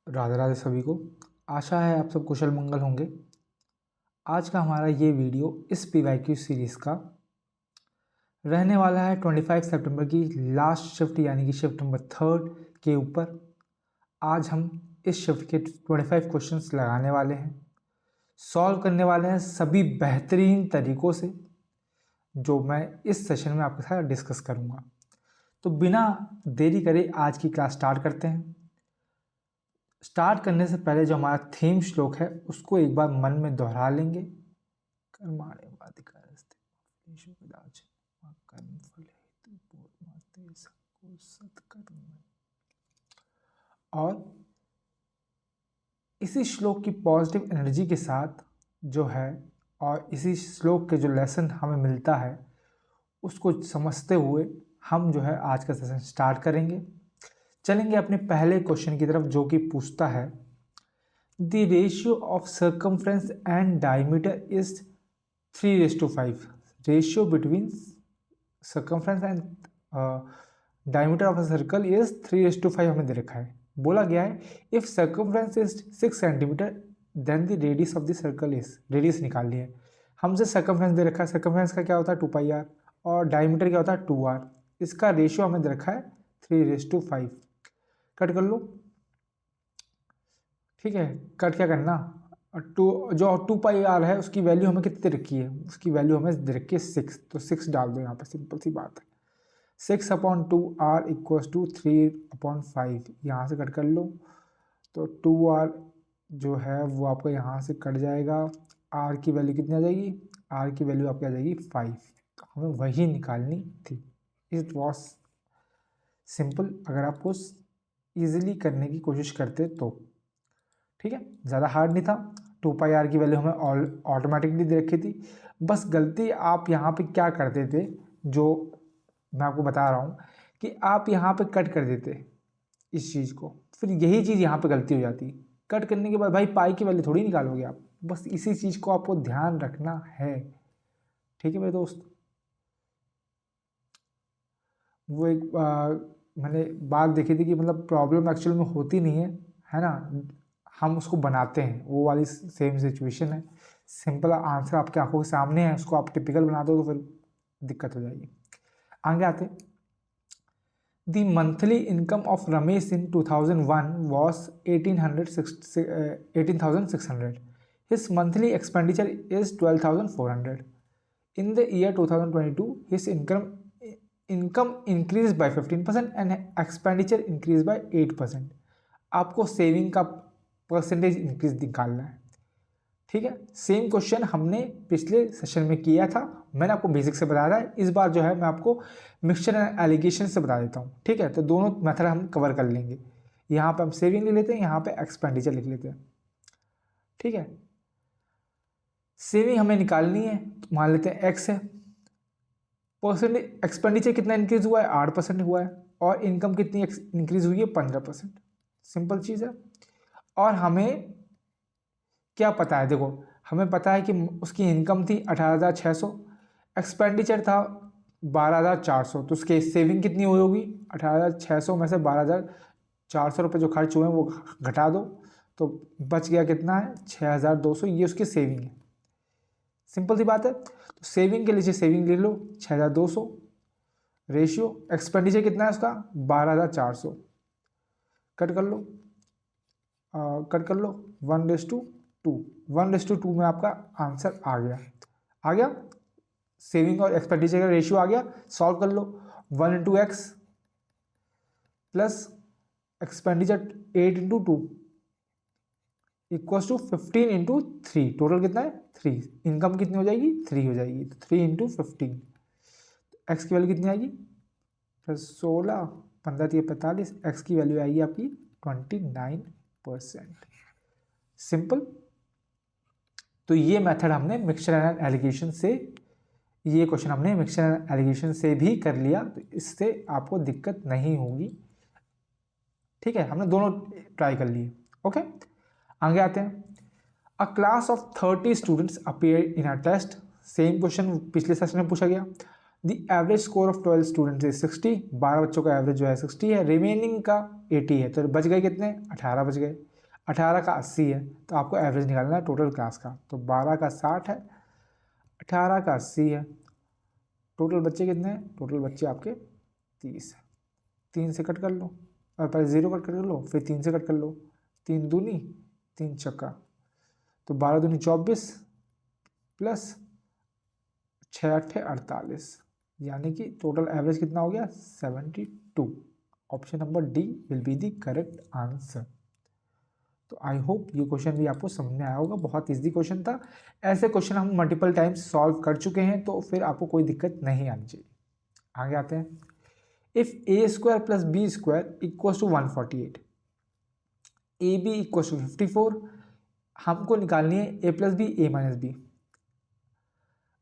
राधे राधे सभी को। आशा है आप सब कुशल मंगल होंगे। आज का हमारा ये वीडियो इस पीवाईक्यू सीरीज़ का रहने वाला है 25 सितंबर की लास्ट शिफ्ट यानी कि शिफ्ट नंबर 3 के ऊपर। आज हम इस शिफ्ट के 25 क्वेश्चंस लगाने वाले हैं, सॉल्व करने वाले हैं सभी बेहतरीन तरीकों से, जो मैं इस सेशन में आपके साथ डिस्कस करूँगा। तो बिना देरी करे आज की क्लास स्टार्ट करते हैं। स्टार्ट करने से पहले जो हमारा थीम श्लोक है उसको एक बार मन में दोहरा लेंगे। कर्माणे वाधिकारस्ते फलेषु कदाचन कर्मफल हेतु पूर्वमते सबको सत्कर्म। और इसी श्लोक की पॉजिटिव एनर्जी के साथ जो है और इसी श्लोक के जो लेसन हमें मिलता है उसको समझते हुए हम जो है आज का सेशन स्टार्ट करेंगे। चलेंगे अपने पहले क्वेश्चन की तरफ, जो कि पूछता है the ratio of circumference and diameter is 3:5। Ratio between circumference and diameter of a circle is 3:5 हमें दे रखा है। बोला गया है if circumference is 6 centimetre then the radius of the circle is. Radius निकालनी है हमसे। सर्कमफ्रेंस दे रखा है, सर्कमफ्रेंस का क्या होता है 2πr और डायमीटर क्या होता है 2r। इसका रेशियो हमें दे रखा है 3:5। कट कर लो, ठीक है। कट क्या करना, जो 2πr है उसकी वैल्यू हमें कितनी रखी है, उसकी वैल्यू हमें दे रखी है 6, तो 6 डाल दो यहाँ पर, सिंपल सी बात है। 6/2r equals to 3/5। यहाँ से कट कर लो तो 2r जो है वो आपका यहाँ से कट जाएगा। r की वैल्यू कितनी आ जाएगी, r की वैल्यू आपकी आ जाएगी 5। तो हमें वही निकालनी थी। इट वॉज सिंपल, अगर आपको ईजिली करने की कोशिश करते तो, ठीक है। ज़्यादा हार्ड नहीं था। 2πr की वैल्यू हमें ऑटोमेटिकली दे रखी थी। बस गलती आप यहाँ पे क्या करते थे, जो मैं आपको बता रहा हूँ कि आप यहाँ पे कट कर देते इस चीज़ को, फिर यही चीज़ यहाँ पे गलती हो जाती। कट करने के बाद भाई पाई की वैल्यू थोड़ी निकालोगे आप, बस इसी चीज़ को आपको ध्यान रखना है, ठीक है मेरे दोस्त। वो एक मैंने बात देखी थी कि मतलब प्रॉब्लम एक्चुअल में होती नहीं है ना, हम उसको बनाते हैं। वो वाली सेम सिचुएशन है। सिंपल आंसर आपके आंखों के सामने है, उसको आप टिपिकल बना दो तो फिर दिक्कत हो जाएगी। आगे आते, the monthly income of Ramesh in 2001 was 18,600। His monthly expenditure is 12,400। In the year 2022 his income increase by 15% and expenditure increase by 8%। आपको सेविंग का परसेंटेज इंक्रीज निकालना है, ठीक है। सेम क्वेश्चन हमने पिछले सेशन में किया था, मैंने आपको बेसिक से बताया था। इस बार जो है मैं आपको मिक्सचर एंड एलिगेशन से बता देता हूँ, ठीक है। तो दोनों मेथड हम कवर कर लेंगे। यहाँ पे हम सेविंग लिख लेते हैं, यहाँ पे एक्सपेंडिचर लिख लेते हैं, ठीक है। सेविंग हमें निकालनी है, तो मान लेते हैं एक्स है। परसेंटेज एक्सपेंडिचर कितना इंक्रीज हुआ है, 8% हुआ है। और इनकम कितनी इंक्रीज हुई है, 15%। सिंपल चीज़ है। और हमें क्या पता है, देखो हमें पता है कि उसकी इनकम थी 18,600, एक्सपेंडिचर था 12,400। तो उसके सेविंग कितनी हुई होगी, 18,600 में से 12,400 रुपये जो खर्च हुए हैं वो घटा दो, तो बच गया कितना है 6,200। ये उसकी सेविंग है। सिंपल सी बात है। तो सेविंग के लिए सेविंग ले लो 6,200, रेशियो एक्सपेंडिचर कितना है उसका 12,400। कट कर लो, कट कर लो 1:2। 1:2 में आपका आंसर आ गया। सेविंग और एक्सपेंडिचर का रेशियो आ गया। सॉल्व कर लो, 1 × x plus expenditure 8 × 2 equals to 15 × 3। Total कितना है 3। इनकम कितनी हो जाएगी 3 हो जाएगी, तो 3 × 15। एक्स की वैल्यू कितनी आएगी, 16, 15 × 45। एक्स की वैल्यू आएगी आपकी 29%। सिंपल। तो ये मेथड हमने मिक्सचर एंड एलिगेशन से, ये क्वेश्चन हमने मिक्सचर एंड एलिगेशन से भी कर लिया, तो इससे आपको दिक्कत नहीं होगी, ठीक है। हमने दोनों ट्राई कर लिए, ओके। आगे आते हैं। A class of 30 students appear in a test. Same question पिछले सेशन में पूछा गया। The average score of 12 students is 60। 12 बच्चों का एवरेज जो है 60 है, रिमेनिंग का 80 है, तो बच गए कितने, 18 बच गए। 18 का 80 है, तो आपको एवरेज निकालना है टोटल क्लास का। तो 12 का 60 है, 18 का 80 है, टोटल बच्चे कितने हैं? टोटल बच्चे आपके 30 है। 3 से कट कर लो, और पहले 0 कट कर लो, फिर 3 से कट कर लो। 3 दूनी 3 चक्का, तो 12 दूनी 24 प्लस 6 अट्ठे 48, यानी कि टोटल एवरेज कितना हो गया? 72। Option number D will be the correct answer. तो आई होप ये क्वेश्चन भी आपको समझ में आया होगा, बहुत इजी क्वेश्चन था। ऐसे क्वेश्चन हम मल्टीपल टाइम्स सॉल्व कर चुके हैं, तो फिर आपको कोई दिक्कत नहीं आनी चाहिए। आगे आते हैं। If A square plus B square equals to 148, A B equals to 54, हमको निकालनी है A plus B A minus B.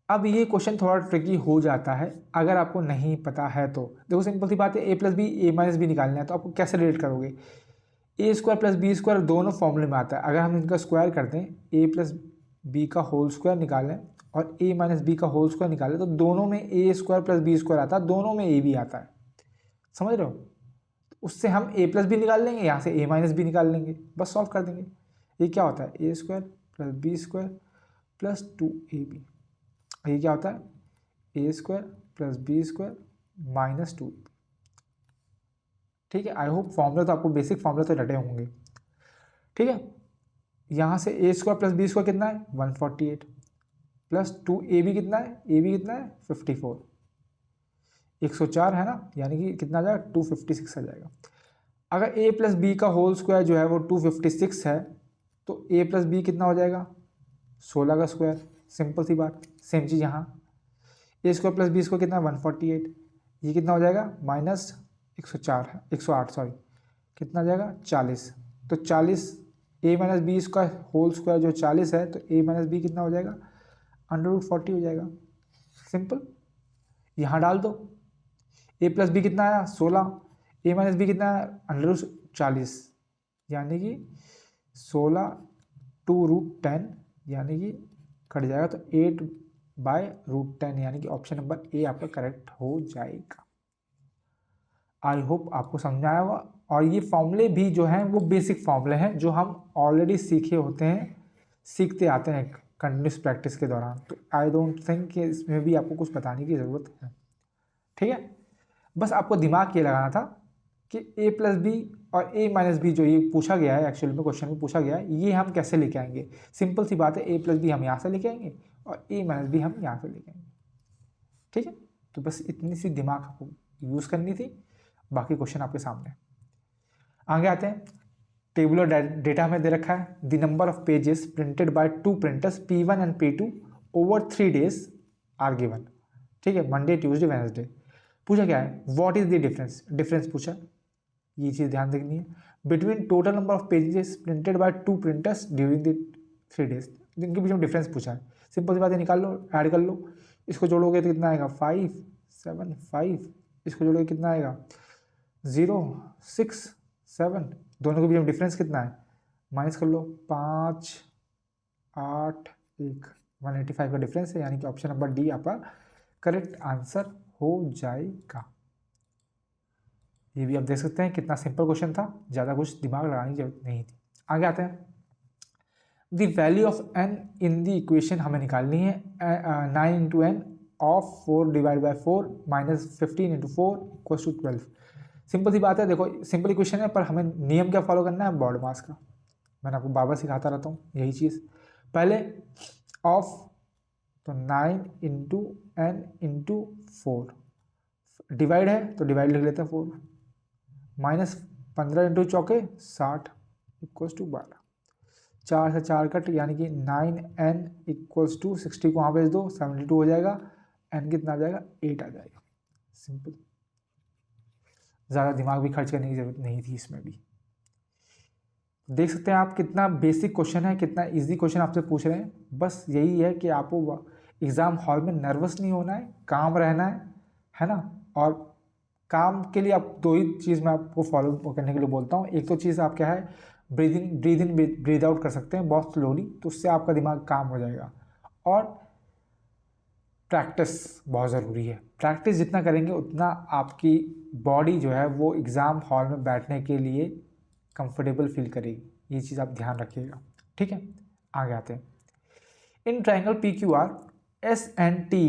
अब ये क्वेश्चन थोड़ा ट्रिकी हो जाता है अगर आपको नहीं पता है तो। देखो सिंपल सी बात है, A plus B A minus B निकालना है, तो आपको कैसे रिलेट करोगे? ए स्क्वायर प्लस बी स्क्वायर दोनों फॉर्मूले में आता है। अगर हम इनका स्क्वायर करते हैं, ए प्लस बी का होल स्क्वायर निकालें और ए माइनस बी का होल स्क्वायर निकालें, तो दोनों में ए स्क्वायर प्लस बी स्क्वायर आता है, दोनों में ए भी आता है। समझ रहे हो? उससे हम ए प्लस बी निकाल लेंगे, यहाँ से ए माइनस बी निकाल लेंगे, बस सॉल्व कर देंगे। ये क्या होता है? A square plus B square plus 2ab। ये क्या होता है? A square plus B square minus 2ab। ठीक है, आई होप फॉर्मूला तो आपको बेसिक फॉर्मूला तो रटे होंगे। ठीक है, यहाँ से ए स्क्वायर प्लस बी स्क्वायर कितना है? 148 प्लस 2ab कितना है? ए बी कितना है? 54, 104 है ना, यानी कि कितना आ जाएगा? 256 आ जाएगा। अगर ए प्लस बी का होल स्क्वायर जो है वो 256 है, तो ए प्लस बी कितना हो जाएगा? 16 का स्क्वायर। सिंपल सी बात, सेम चीज़ यहाँ ए स्क्वायर प्लस बी स्क्वायर कितना है? 148, ये कितना हो जाएगा? माइनस 104 है, 108 सॉरी, कितना आ जाएगा? 40। तो 40 A minus B square whole square जो 40 है, तो ए माइनस बी कितना हो जाएगा? √40 हो जाएगा। सिंपल, यहाँ डाल दो। ए प्लस बी कितना आया? 16, ए माइनस बी कितना है? √40, यानी कि 16 2√10, यानी कि कट जाएगा, तो 8/√10, यानी कि ऑप्शन नंबर ए आपका करेक्ट हो जाएगा। आई होप आपको समझ आया होगा। और ये फॉर्मूले भी जो हैं वो बेसिक फॉर्मूले हैं जो हम ऑलरेडी सीखे होते हैं, सीखते आते हैं कंटिन्यूस प्रैक्टिस के दौरान। तो आई डोंट थिंक कि इसमें भी आपको कुछ बताने की ज़रूरत है। ठीक है, बस आपको दिमाग ये लगाना था कि ए प्लस बी और ए माइनस बी जो ये पूछा गया है, एक्चुअली में क्वेश्चन में पूछा गया है, ये हम कैसे लेके आएंगे। सिंपल सी बात है, ए प्लस बी हम यहाँ से लेके आएंगे और ए माइनस बी हम यहाँ से लेके आएंगे। ठीक है, तो बस इतनी सी दिमाग आपको यूज़ करनी थी, बाकी क्वेश्चन आपके सामने। आगे आते हैं। टेबुलर डेटा हमें दे रखा है। The number of pages printed by 2 printers P1 and P2 over 3 days are given. ठीक है, मंडे ट्यूसडे वेडनेसडे। पूछा क्या है? What is the difference? Difference पूछा, ये चीज़ ध्यान देखनी है। Between total number of pages printed by 2 printers during the 3 days, इनके बीच में डिफरेंस पूछा है। सिंपल सी बात है, निकाल लो, ऐड कर लो। इसको जोड़ोगे तो कितना आएगा? 5 7 5। इसको जोड़ोगे कितना आएगा? 0 6 7। दोनों के बीच में डिफरेंस कितना है? माइनस कर लो, 5 8 1, 185 का डिफरेंस है, यानी कि ऑप्शन नंबर डी आपका करेक्ट आंसर हो जाएगा। ये भी आप देख सकते हैं कितना सिंपल क्वेश्चन था, ज़्यादा कुछ दिमाग लगाने की जरूरत नहीं थी। आगे आते हैं। The value of n in the equation हमें निकालनी है। 9 into N of 4 divide by 4 minus 15 into 4 equal to 12। Simple सी बात है, देखो सिंपल इक्वेशन है, पर हमें नियम क्या फॉलो करना है? बॉड मास का। मैंने आपको बार बार सिखाता रहता हूँ यही चीज़। पहले ऑफ, तो 9 इंटू एन इंटू 4, डिवाइड है तो डिवाइड लिख लेते हैं 4, माइनस 15 इंटू चौके 60 इक्वल्स टू 12। 4 से 4 कट, यानी कि 9n इक्वल्स टू 60 को वहाँ भेज दो, 72 हो जाएगा। n कितना आ जाएगा? 8 आ जाएगा। सिंपल, ज़्यादा दिमाग भी खर्च करने की ज़रूरत नहीं थी इसमें भी। देख सकते हैं आप कितना बेसिक क्वेश्चन है, कितना इजी क्वेश्चन आपसे पूछ रहे हैं। बस यही है कि आपको एग्ज़ाम हॉल में नर्वस नहीं होना है, काम रहना है ना। और काम के लिए आप 2 ही चीज़ मैं आपको फॉलो करने के लिए बोलता हूँ। एक तो चीज़ आप क्या है, ब्रीद इन ब्रीद आउट कर सकते हैं बहुत स्लोली, तो उससे आपका दिमाग काम हो जाएगा। और प्रैक्टिस बहुत ज़रूरी है। प्रैक्टिस जितना करेंगे उतना आपकी बॉडी जो है वो एग्ज़ाम हॉल में बैठने के लिए कंफर्टेबल फील करेगी। ये चीज़ आप ध्यान रखिएगा, ठीक है। आगे आते हैं। In triangle P Q R S and T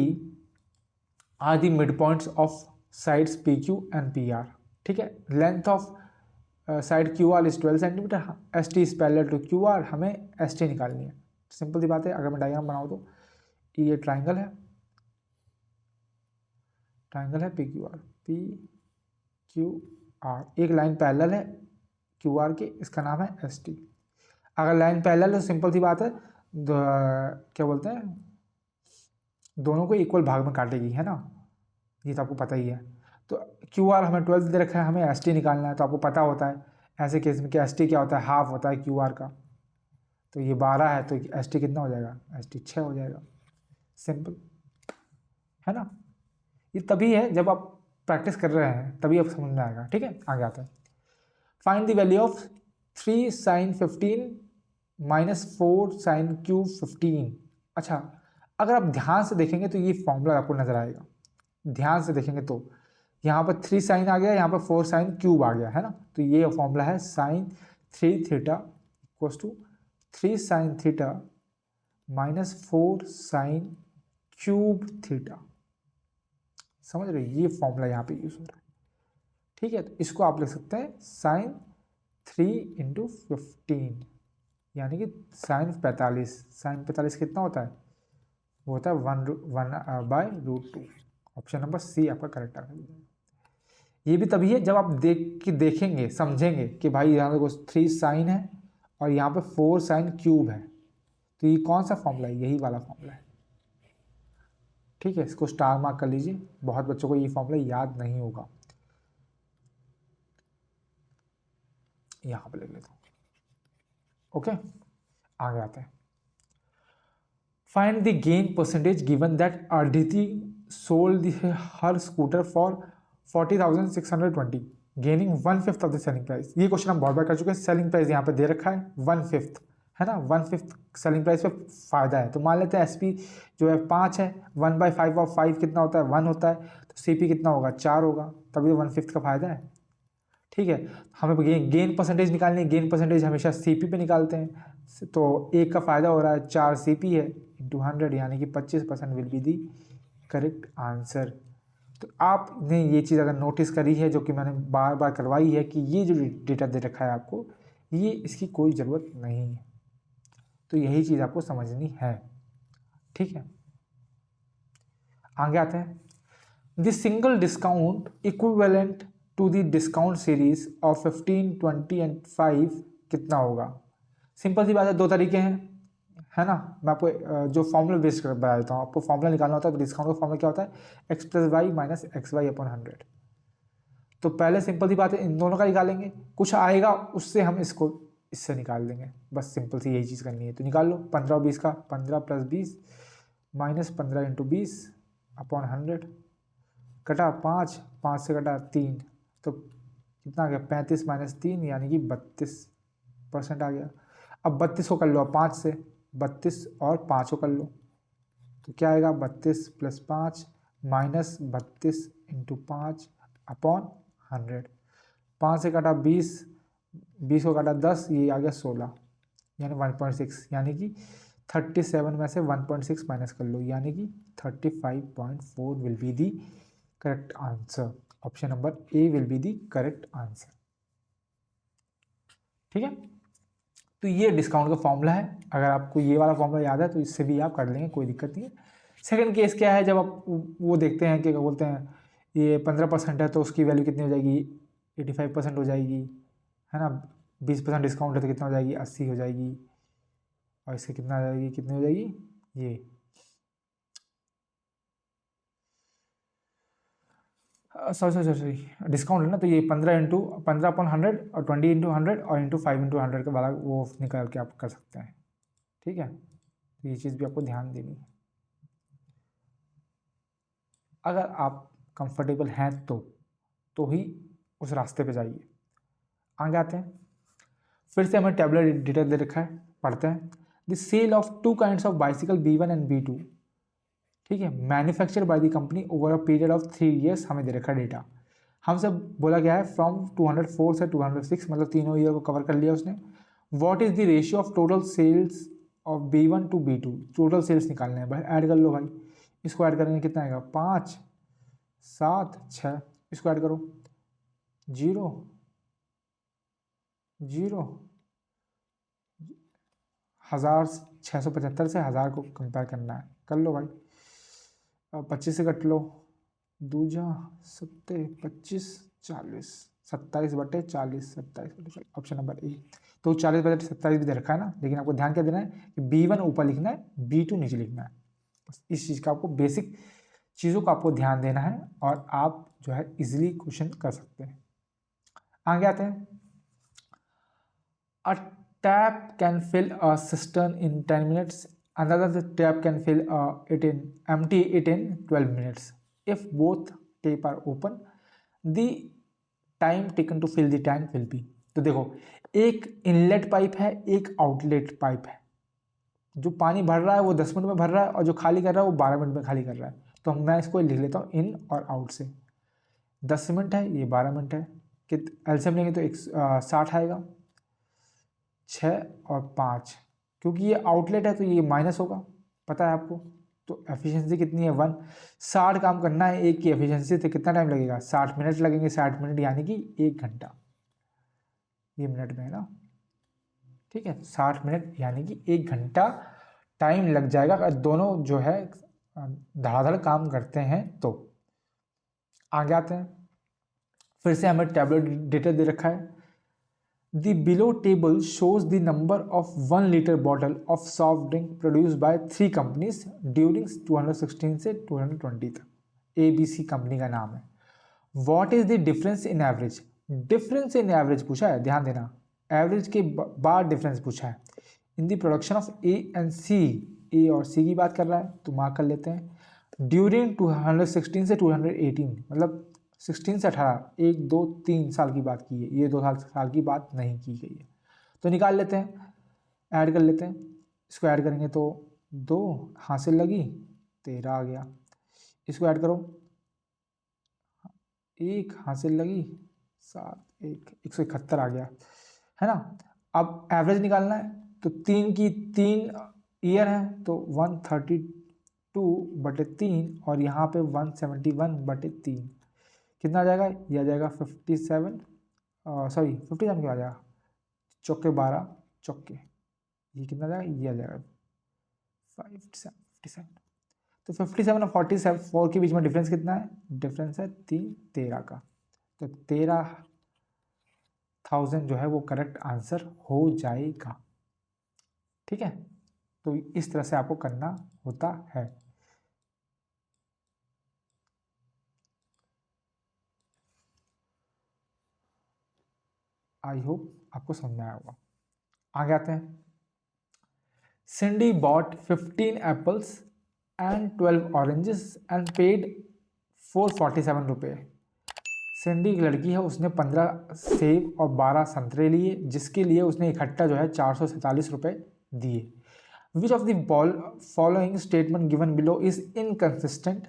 are the midpoints of sides P Q and P R, ठीक है। Length of side Q R is 12 centimetre, S T is parallel to Q R, हमें S T निकालनी है। Simple सी बात है, अगर मैं डायग्राम बनाऊँ तो ये ट्राइंगल है, ट्राइंगल है पी क्यू आर, एक लाइन पैरेलल है क्यू आर के, इसका नाम है एस टी। अगर लाइन पैरेलल है तो सिंपल सी बात है, क्या बोलते हैं, दोनों को इक्वल भाग में काटेगी, है ना, ये तो आपको पता ही है। तो क्यू आर हमें 12 दे रखा है, हमें एस टी निकालना है, तो आपको पता होता है ऐसे केस में कि एस टी क्या होता है, हाफ होता है क्यू आर का। तो ये 12 है, तो एस टी कितना हो जाएगा, एस टी 6 हो जाएगा। सिंपल है ना। ये तभी है जब आप प्रैक्टिस कर रहे हैं तभी आप समझ में आएगा, ठीक है। आगे आता है। Find the value of 3 sin 15 minus 4 sin cube 15। अच्छा, अगर आप ध्यान से देखेंगे तो ये फॉर्मूला आपको नजर आएगा, ध्यान से देखेंगे तो यहाँ पर 3 sin आ गया, यहाँ पर 4 sin क्यूब आ गया, है ना। तो ये फॉर्मूला है sin 3 theta equals to 3 sin theta minus 4 sin cube theta. समझ रहे, ये फॉर्मूला यहाँ पे यूज हो रहा है, ठीक है। तो इसको आप लिख सकते हैं sin 3 × 15, यानी कि sin 45। sin 45 कितना होता है, वो होता है 1/√2। ऑप्शन नंबर सी आपका करेक्ट आंसर है। ये भी तभी है जब आप देखेंगे समझेंगे कि भाई यहाँ देखो 3 sin है और यहाँ पे 4 sin क्यूब है, तो ये कौन सा फॉर्मूला है, यही वाला फॉर्मूला है, ठीक है। इसको स्टार मार्क कर लीजिए, बहुत बच्चों को ये फॉर्मूला याद नहीं होगा, यहाँ पे लिख लेता हूँ, ओके। आगे आते हैं। Find the gain percentage given that Aditi sold her scooter for 40,620 gaining 1/5 of the selling price. ये क्वेश्चन हम बहुत बार कर चुके हैं। सेलिंग प्राइस यहाँ पे दे रखा है 1/5, है ना, 1/5 सेलिंग प्राइस पे फायदा है। तो मान लेते हैं एसपी जो है 5 है, 1/5 ऑफ 5 कितना होता है, 1 होता है, तो सीपी कितना होगा, 4 होगा, तभी तो 1/5 का फायदा है, ठीक है। हमें गेन परसेंटेज निकालनी है, गेन परसेंटेज हमेशा सीपी पे निकालते हैं, तो एक का फायदा हो रहा है 4 सीपी है इंटू 100, यानी कि 25% will be the correct answer. तो आपने ये चीज़ अगर नोटिस करी है, जो कि मैंने बार बार करवाई है, कि ये जो डेटा दे रखा है आपको, ये इसकी कोई ज़रूरत नहीं है, तो यही चीज़ आपको समझनी है, ठीक है। आगे आते हैं। This single discount equivalent to the discount series of 15, 20 and 5 कितना होगा। सिंपल सी बात है, दो तरीके हैं, है ना। मैं आपको जो फॉर्मूला बेस्ड कर बता देता हूँ। आपको फॉर्मूला निकालना होता है, तो डिस्काउंट का फॉर्मूला क्या होता है, x + y minus XY upon 100। तो पहले सिंपल सी बात है, इन दोनों का निकालेंगे, कुछ आएगा उससे हम इसको इससे निकाल देंगे, बस सिंपल सी यही चीज़ करनी है। तो निकाल लो 15 और 20 का, 15 + 20 माइनस 15 × 20 अपॉन 100, कटा 5, 5 से कटा 3, तो कितना आ गया, 35 - 3 यानी कि 32% आ गया। अब 32 को कर लो, 5 से 32 और 5 को कर लो, तो क्या आएगा, 32 + 5 माइनस 32 × 5 अपॉन 100। 5 से काटा 20, 20 को काटा 10, ये आ गया 16, यानी 1.6, यानी कि 37 में से 1.6 माइनस कर लो, यानी कि 35.4 will be the correct answer. Option number A will be the correct answer, ठीक है। तो ये डिस्काउंट का फॉर्मूला है। अगर आपको ये वाला फॉर्मूला याद है तो इससे भी आप कर लेंगे, कोई दिक्कत नहीं है। सेकंड केस क्या है, जब आप वो देखते हैं कि क्या बोलते हैं, ये 15% है तो उसकी वैल्यू कितनी हो जाएगी, 85% हो जाएगी, है ना। 20% डिस्काउंट है तो कितना हो जाएगी, 80 हो जाएगी, और इससे कितना आ जाएगी, कितनी हो जाएगी, ये सॉरी डिस्काउंट है ना, तो ये 15/100 और 20/100 और इंटू 5/100 के वाला वो निकाल के आप कर सकते हैं, ठीक है। तो ये चीज़ भी आपको ध्यान देनी है। अगर आप कंफर्टेबल हैं तो ही उस रास्ते पे जाइए। आगे आते हैं। फिर से हमें टेबलर डिटेल दे रखा है, पढ़ते हैं। The sale of 2 kinds of bicycle B1 and B2, ठीक है, manufacture by the company over a period of 3 years, हमें दे रखा है डेटा। हमसे बोला गया है फ्रॉम 204 से 206, मतलब तीनों ईयर को कवर कर लिया उसने। What is the ratio of total sales of B1 to B2, total sales निकालने हैं भाई, ऐड कर लो भाई। इसको ऐड करेंगे कितना आएगा, 5 7 6, इसको ऐड करो 0 0, 1675 से 1000 को कंपेयर करना है, कर लो भाई। 25 से कट लो, दूजा 7 25 40, 27/40, 27/40, ऑप्शन नंबर ए। तो 40/27 भी दे रखा है ना, लेकिन आपको ध्यान क्या देना है कि B1 ऊपर लिखना है, B2 नीचे लिखना है। बस इस चीज़ का आपको बेसिक चीज़ों का आपको ध्यान देना है और आप जो है इजीली क्वेश्चन कर सकते हैं। आगे आते हैं। A tap can fill a cistern in 10 minutes, another tap can fill empty it in 12 minutes. If both tap are open, the time taken to fill the tank will be। तो देखो, एक inlet pipe है, एक outlet pipe है। जो पानी भर रहा है वो 10 मिनट में भर रहा है और जो खाली कर रहा है वो 12 मिनट में खाली कर रहा है। तो मैं इसको लिख लेता हूँ इन और आउट से। 10 मिनट है, ये 12 मिनट है, कि एलसीएम लेंगे तो 60 आएगा, 6 और 5, क्योंकि ये आउटलेट है तो ये माइनस होगा, पता है आपको। तो एफिशिएंसी कितनी है 1, 60 काम करना है एक की एफिशिएंसी, तो कितना टाइम लगेगा, 60 मिनट लगेंगे, 60 मिनट यानी कि 1 घंटा, ये मिनट में है ना, ठीक है। 60 मिनट यानी कि 1 घंटा टाइम लग जाएगा अगर दोनों जो है धड़ाधड़ काम करते हैं। तो आगे आते हैं, फिर से हमें टैबलेट डेटा दे रखा है। The below table shows the number of 1 liter bottle of soft drink produced by 3 companies during 216 से 220 तक। ABC कंपनी का नाम है। What is the difference in average? Difference in average पूछा है, ध्यान देना, एवरेज के बाद डिफरेंस पूछा है। In the production of A and C, A और सी की बात कर रहा है तो मार्क कर लेते हैं। ड्यूरिंग 216 से 218, मतलब 16 से 18, 1 2 3 साल की बात की है, ये 2 साल की बात नहीं की गई है। तो निकाल लेते हैं, ऐड कर लेते हैं। इसको ऐड करेंगे तो 2 हासिल लगी 13 आ गया, इसको ऐड करो 1 हासिल लगी 7 1, 171 आ गया, है ना। अब एवरेज निकालना है तो 3 ईयर है तो 132/3 और यहाँ पे 171/3, कितना आ जाएगा, ये आ जाएगा 57, सॉरी 57 क्यों आ जाएगा, चौके 12 चौके, ये कितना आ जाएगा, ये आ जाएगा 57। तो 57 और 44 के बीच में डिफरेंस कितना है, डिफरेंस है 13 का। तो 13,000 जो है वो करेक्ट आंसर हो जाएगा, ठीक है। तो इस तरह से आपको करना होता है। आई होप आपको समझ में आया होगा। आगे आते हैं। Cindy bought 15 apples and 12 oranges and paid 447 रुपये। सिंडी एक लड़की है, उसने 15 सेब और 12 संतरे लिए, जिसके लिए उसने इकट्ठा जो है 447 रुपये दिए। Which of the following statement given below is inconsistent,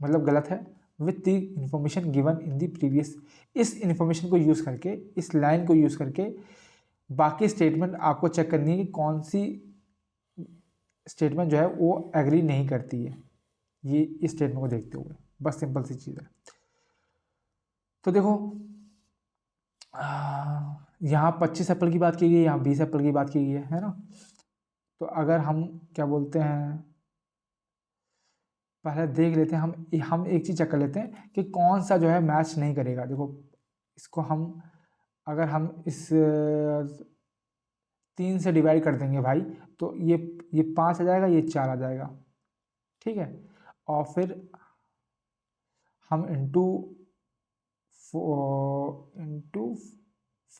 मतलब गलत है, with the information given in the previous. इस इंफॉर्मेशन को यूज़ करके, इस लाइन को यूज़ करके बाकी स्टेटमेंट आपको चेक करनी है कि कौन सी स्टेटमेंट जो है वो एग्री नहीं करती है, ये इस स्टेटमेंट को देखते हुए, बस सिंपल सी चीज़ है। तो देखो, यहाँ 25 एप्पल की बात की गई है, यहाँ 20 एप्पल की बात की गई है ना। तो अगर हम क्या बोलते हैं, पहले देख लेते हैं, हम एक चीज़ चेक कर लेते हैं कि कौन सा जो है मैच नहीं करेगा। देखो, इसको हम अगर हम इस 3 से डिवाइड कर देंगे भाई, तो ये 5 आ जाएगा, ये 4 आ जाएगा, ठीक है। और फिर हम इंटू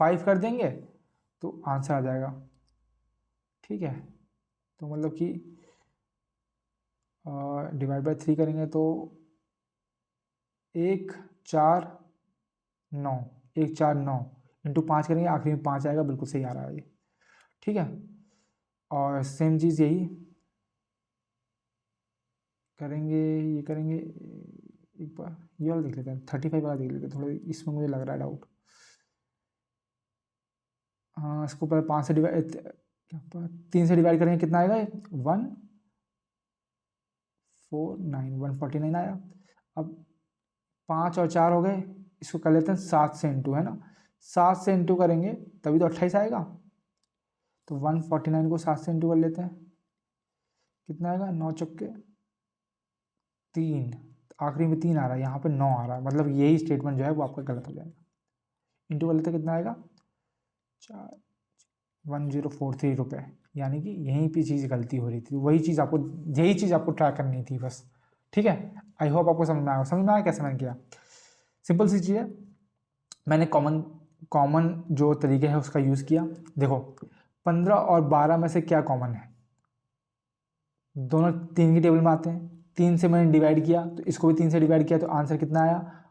5 कर देंगे तो आंसर आ जाएगा, ठीक है। तो मतलब कि डिवाइड बाय 3 करेंगे तो 1 4 9, 1 4 9 इंटू 5 करेंगे, आखिरी में 5 आएगा, बिल्कुल सही आ रहा है ये, ठीक है। और सेम चीज़ यही करेंगे, ये करेंगे। एक बार ये वाला देख लेते हैं, 35 वाला देख लेते हैं, थोड़ा इसमें मुझे लग रहा है डाउट। इसको पहले 5 से डिवाइड 3 से डिवाइड करेंगे, कितना आएगा? 149 आया। अब 5 और 4 हो गए, इसको कर लेते हैं 7 से इंटू, है ना। 7 से इंटू करेंगे तभी तो 28 आएगा। तो 149 को 7 से इंटू कर लेते हैं, कितना आएगा? 9 चौके 3, आखिरी में 3 आ रहा है, यहाँ पे 9 आ रहा है, मतलब यही स्टेटमेंट जो है वो आपका गलत हो जाएगा। इंटू कर लेते हैं, कितना आएगा? 1043 रुपये, यानी कि यहीं पे चीज़ गलती हो रही थी, वही चीज़ आपको, यही चीज़ आपको ट्राई करनी थी बस। ठीक है, आई होप आपको समझ में आया। समझ में आया कैसे मैंने किया? सिंपल सी चीज़ है, मैंने कॉमन जो तरीके है उसका यूज़ किया। देखो 15 और 12 में से क्या कॉमन है? दोनों 3 की टेबल में आते हैं। 3 से मैंने डिवाइड किया तो इसको भी 3 से डिवाइड किया, तो आंसर कितना आया?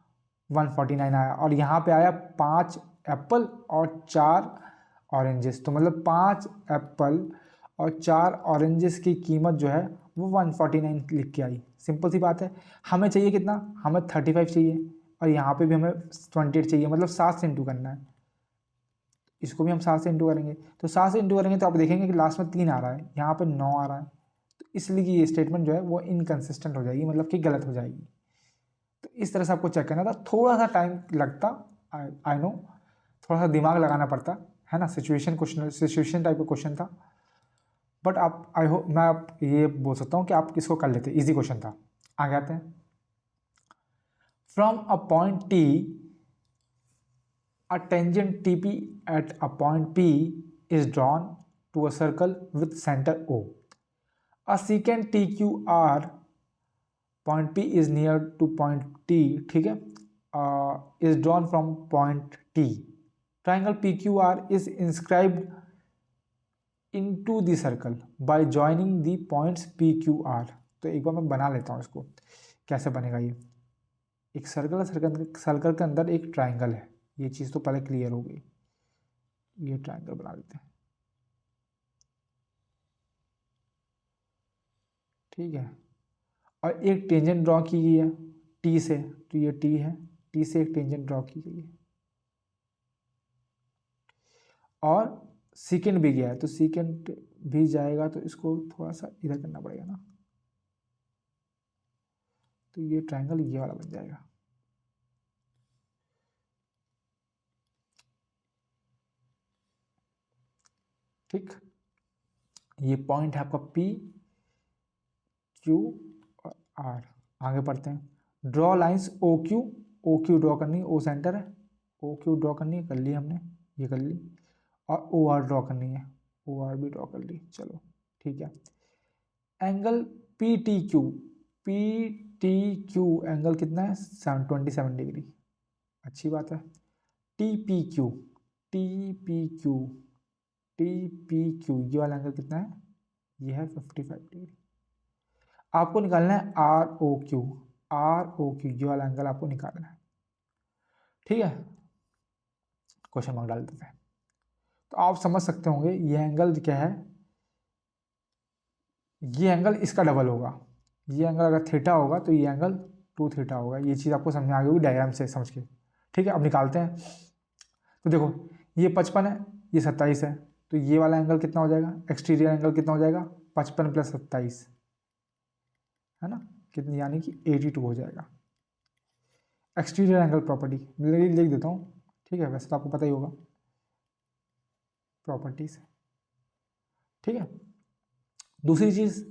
149 आया। और यहाँ पे आया 5 एप्पल और 4 ऑरेंजेस, तो मतलब 5 एप्पल और 4 ऑरेंजेस की कीमत जो है वो 149 लिख के आई। सिंपल सी बात है। हमें चाहिए कितना? हमें 35 चाहिए, और यहाँ पे भी हमें 28 चाहिए, मतलब 7 से इंटू करना है। इसको भी हम 7 से इंटू करेंगे, तो 7 से इंटू करेंगे तो आप देखेंगे कि लास्ट में 3 आ रहा है, यहाँ पे 9 आ रहा है, तो इसलिए ये स्टेटमेंट जो है वो इनकन्सिस्टेंट हो जाएगी, मतलब कि गलत हो जाएगी। तो इस तरह से आपको चेक करना था। थोड़ा सा टाइम लगता, आई नो, थोड़ा सा दिमाग लगाना पड़ता है ना, सिचुएशन टाइप का क्वेश्चन था, बट आप, आई होप, मैं आप ये बोल सकता हूँ कि आप इसको कर लेते, इजी क्वेश्चन था। आगे आते हैं। From a point T, a tangent TP at a point P is drawn to a circle with center O. A secant TQR point P is near to point T, ठीक है, is drawn from point T. Triangle PQR is inscribed into the circle by joining the points PQR. तो एक बार मैं बना लेता हूँ इसको, कैसे बनेगा ये। एक सर्कल के अंदर एक ट्राइंगल है, ये चीज़ तो पहले क्लियर हो गई। ये ट्राइंगल बना देते हैं, ठीक है। और एक टेंजेंट ड्रॉ की गई है टी से, तो ये टी है, टी से एक टेंजेंट ड्रॉ की गई है, और सीकेंड भी गया है, तो सीकेंड भी जाएगा, तो इसको थोड़ा सा इधर करना पड़ेगा ना, तो ये ट्राइंगल ये वाला बन जाएगा। ठीक, ये पॉइंट है आपका पी क्यू और आर। आगे बढ़ते हैं। Draw lines O Q draw करनी है, ओ सेंटर है, ओ क्यू ड्रॉ करनी है, कर ली हमने, ये कर ली। और ओ आर ड्रॉ करनी है, ओ आर भी ड्रॉ कर ली, चलो ठीक है। Angle P T Q angle कितना है? 27 डिग्री, अच्छी बात है। टी पी क्यू ये वाला एंगल कितना है? ये है 55 डिग्री। आपको निकालना है आर ओ क्यू, ये वाला एंगल आपको निकालना है, ठीक है। क्वेश्चन मार्क डाल देते हैं। तो आप समझ सकते होंगे ये एंगल क्या है, ये एंगल इसका डबल होगा। ये एंगल अगर थीटा होगा तो ये एंगल 2 थीटा होगा। ये चीज़ आपको समझ में आ गई होगी डायग्राम से समझ के, ठीक है। अब निकालते हैं। तो देखो ये 55 है, ये 27 है, तो ये वाला एंगल कितना हो जाएगा? एक्सटीरियर एंगल कितना हो जाएगा? 55 + 27, है ना, कितनी, यानी कि 82 हो जाएगा। एक्सटीरियर एंगल प्रॉपर्टी लिख देता हूँ, ठीक है, वैसे तो आपको पता ही होगा प्रॉपर्टीज, ठीक है। दूसरी चीज़,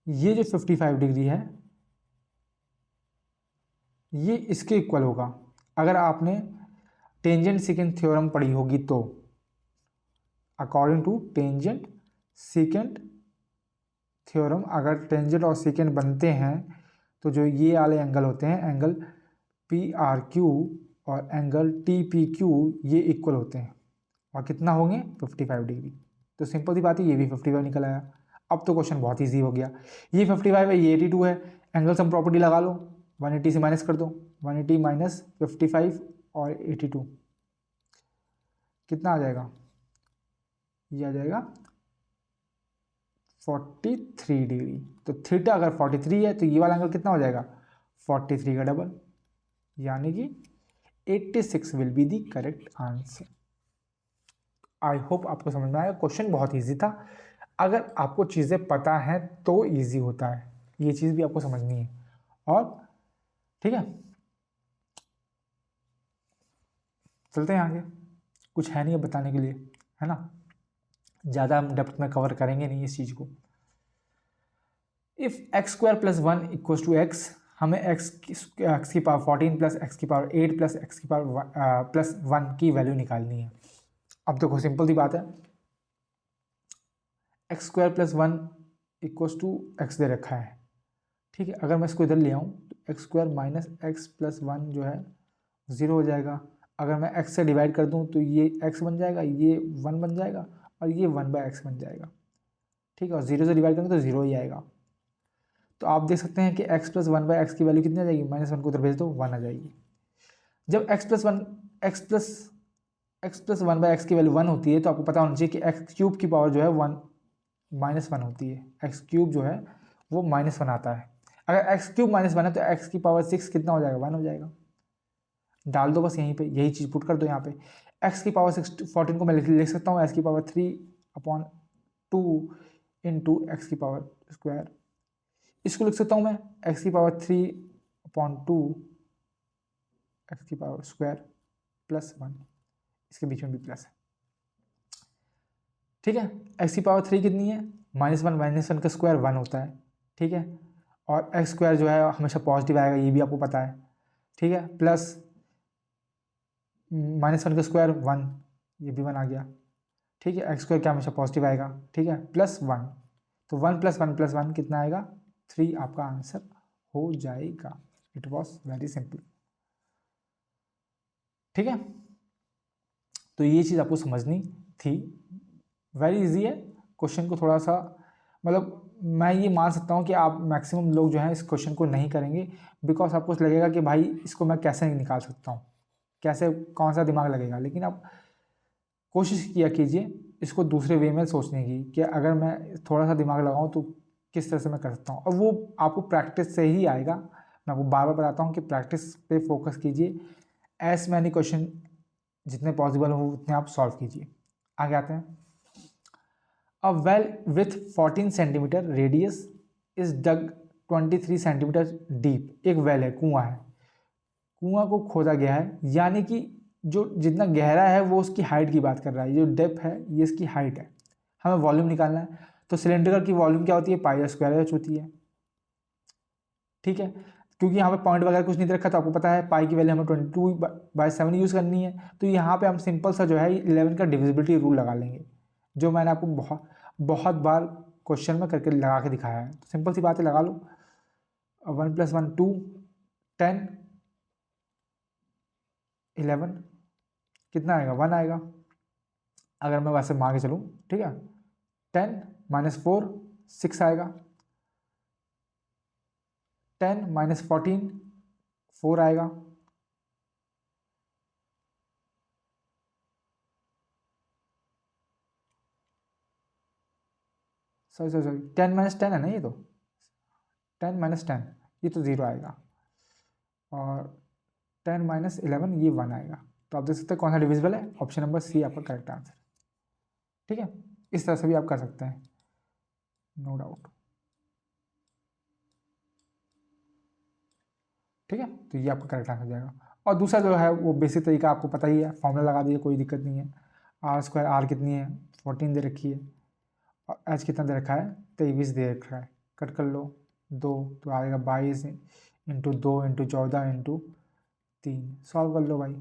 ये जो 55 डिग्री है ये इसके इक्वल होगा। अगर आपने टेंजेंट सेकेंड थ्योरम पढ़ी होगी तो, according to tangent secant theorem, अगर टेंजेंट और सेकेंड बनते हैं तो जो ये वाले एंगल होते हैं, एंगल पी आर क्यू और एंगल टी पी क्यू, ये इक्वल होते हैं, और कितना होंगे? 55 डिग्री। तो सिंपल सी बात है, ये भी 55 निकल आया। अब तो क्वेश्चन बहुत ईजी हो गया। ये 55 है, ये 82 है, एंगल सम प्रॉपर्टी लगा लो, 180 से माइनस कर दो, 180 माइनस 55 और 82 कितना आ जाएगा? ये आ जाएगा 43 डिग्री। तो थीटा अगर 43 है तो ये वाला एंगल कितना हो जाएगा? 43 का डबल, यानी कि 86 will be the correct answer. I hope आपको समझ में आया। क्वेश्चन बहुत ईजी था, अगर आपको चीज़ें पता हैं तो ईजी होता है, ये चीज़ भी आपको समझनी है। और ठीक है, चलते हैं आगे, कुछ है नहीं अब बताने के लिए, है ना, ज़्यादा हम डेप्थ में कवर करेंगे नहीं इस चीज़ को। If x square plus 1 equals to x, हमें एक्स की पावर 14 प्लस एक्स की पावर 8 प्लस एक्स की पावर प्लस 1 की वैल्यू निकालनी है। अब देखो सिंपल सी बात है, x square plus 1 equals to x दे रखा है, ठीक है। अगर मैं इसको इधर ले आऊँ तो x square minus x plus 1 जो है 0 हो जाएगा। अगर मैं x से डिवाइड कर दूं तो ये x बन जाएगा, ये 1 बन जाएगा और ये 1/x बन जाएगा, ठीक है। और 0 से डिवाइड करेंगे तो 0 ही आएगा। तो आप देख सकते हैं कि x प्लस 1/x की वैल्यू कितनी आ जाएगी, -1 को उधर भेज दो 1 आ जाएगी। जब x प्लस 1/x की वैल्यू 1 होती है तो आपको पता होना चाहिए कि एक्स क्यूब की पावर जो है 1 -1 होती है। एक्स क्यूब जो है वो -1 आता है। अगर एक्स क्यूब -1 है तो एक्स की पावर 6 कितना हो जाएगा, 1 हो जाएगा। डाल दो बस यहीं पे, यही चीज़ पुट कर दो यहाँ पे। एक्स की पावर 14 को मैं लिख सकता हूँ एक्स की पावर 3/2 इंटू एक्स की पावर स्क्वायर। इसको लिख सकता हूँ मैं एक्स की पावर 3/2 एक्स की पावर स्क्वायर प्लस 1, इसके बीच में भी प्लस है, ठीक है। एक्स की पावर 3 कितनी है, -1 का स्क्वायर 1 होता है, ठीक है। और एक्स स्क्वायर जो है हमेशा पॉजिटिव आएगा, ये भी आपको पता है, ठीक है। प्लस -1 का स्क्वायर 1, ये भी 1 आ गया, ठीक है। एक्स स्क्वायर क्या हमेशा पॉजिटिव आएगा, ठीक है, प्लस 1, तो 1 + 1 + 1 कितना आएगा, 3 आपका आंसर हो जाएगा। इट वॉज वेरी सिंपल, ठीक है। तो ये चीज़ आपको समझनी थी, वेरी इजी है। क्वेश्चन को थोड़ा सा मतलब मैं ये मान सकता हूँ कि आप मैक्सिमम लोग जो हैं इस क्वेश्चन को नहीं करेंगे, बिकॉज आपको लगेगा कि भाई इसको मैं कैसे निकाल सकता हूँ, कैसे, कौन सा दिमाग लगेगा। लेकिन आप कोशिश किया कीजिए इसको दूसरे वे में सोचने की, कि अगर मैं थोड़ा सा दिमाग लगाऊं तो किस तरह से मैं कर सकता हूँ, और वो आपको प्रैक्टिस से ही आएगा। मैं आपको बार बार बताता हूँ कि प्रैक्टिस पे फोकस कीजिए, एज मैनी क्वेश्चन जितने पॉसिबल हो उतने आप सॉल्व कीजिए। आगे आते हैं। A well with 14 centimetre radius is dug 23 centimetre deep. एक वेल है, कुआं है, कुआं को खोदा गया है, यानी कि जो जितना गहरा है वो उसकी हाइट की बात कर रहा है, जो डेप्थ है ये इसकी हाइट है। हमें वॉल्यूम निकालना है, तो सिलेंडर की वॉल्यूम क्या होती है, πr² होती है, ठीक है। क्योंकि यहाँ पे पॉइंट वगैरह कुछ नहीं दे रखा, तो आपको पता है पाई की वैल्यू हमें 22/7 यूज़ करनी है। तो यहाँ पे हम सिंपल सा जो है 11 का डिविजिबिलिटी रूल लगा लेंगे, जो मैंने आपको बहुत बहुत बार क्वेश्चन में करके लगा के दिखाया है। तो सिंपल सी बात है, लगा लो। 1 + 1 2, 10, 11 कितना आएगा, 1 आएगा। अगर मैं वैसे मान के चलूँ, ठीक है, 10 - 4 6 आएगा, 10 - 14 4 आएगा, सॉरी 10 - 10 है ना, ये तो 10 - 10 ये तो 0 आएगा, और 10 - 11 ये 1 आएगा। तो आप देख सकते हैं कौन सा डिविजिबल है, ऑप्शन नंबर सी आपका करेक्ट आंसर, ठीक है। इस तरह से भी आप कर सकते हैं, नो डाउट, ठीक है। तो ये आपका करेक्ट आंसर हो जाएगा। और दूसरा जो है वो बेसिक तरीका आपको पता ही है, फॉर्मूला लगा दीजिए, कोई दिक्कत नहीं है। r² r कितनी है, 14 दे रखी है, और h कितना दे रखा है, 23 दे रखा है। कट कर लो 2, तो आएगा 22 × 2 × 14 × 3। सॉल्व कर लो भाई,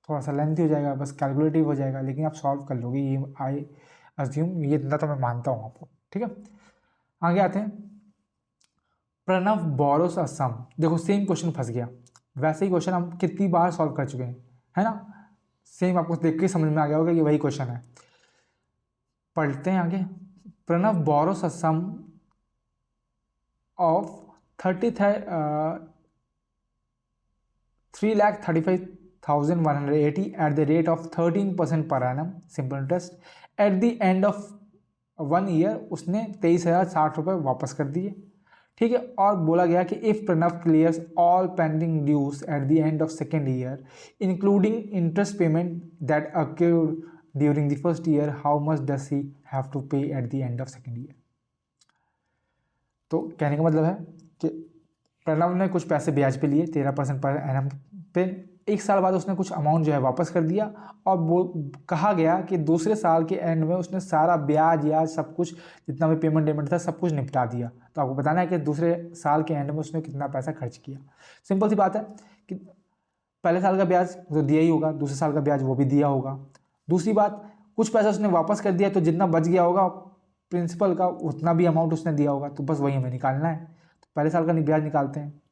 थोड़ा सा लेंथी हो जाएगा, बस कैलकुलेटिव हो जाएगा, लेकिन आप सॉल्व कर लोगे, ये आई अज्यूम, ये इतना तो मैं मानता हूँ आपको, ठीक है। आगे आते हैं। प्रणव बोरोस असम, देखो सेम क्वेश्चन फंस गया, वैसे ही क्वेश्चन हम कितनी बार सॉल्व कर चुके हैं, है ना। सेम आपको देख के समझ में आ गया होगा कि वही क्वेश्चन है। पढ़ते हैं आगे। प्रणव बोरोस Assam of 3,35,180 at the rate of 13% per annum simple interest at the end of 1 year, उसने 23,060 रुपये वापस कर दिए, ठीक है। और बोला गया कि if Pranav clears all pending dues at the end of second year including interest payment that accrued during the first year, how much does he have to pay at the end of second year. तो कहने का मतलब है कि प्रणव ने कुछ पैसे ब्याज पे लिए 13% पर एनम पे, एक साल बाद उसने कुछ अमाउंट जो है वापस कर दिया, और वो कहा गया कि दूसरे साल के एंड में उसने सारा ब्याज या सब कुछ जितना भी पेमेंट था सब कुछ निपटा दिया। तो आपको बताना है कि दूसरे साल के एंड में उसने कितना पैसा खर्च किया। सिंपल सी बात है कि पहले साल का ब्याज तो दिया ही होगा, दूसरे साल का ब्याज वो भी दिया होगा। दूसरी बात, कुछ पैसा उसने वापस कर दिया, तो जितना बच गया होगा प्रिंसिपल का उतना भी अमाउंट उसने दिया होगा, तो बस वही हमें निकालना है। तो पहले साल का ब्याज निकालते हैं,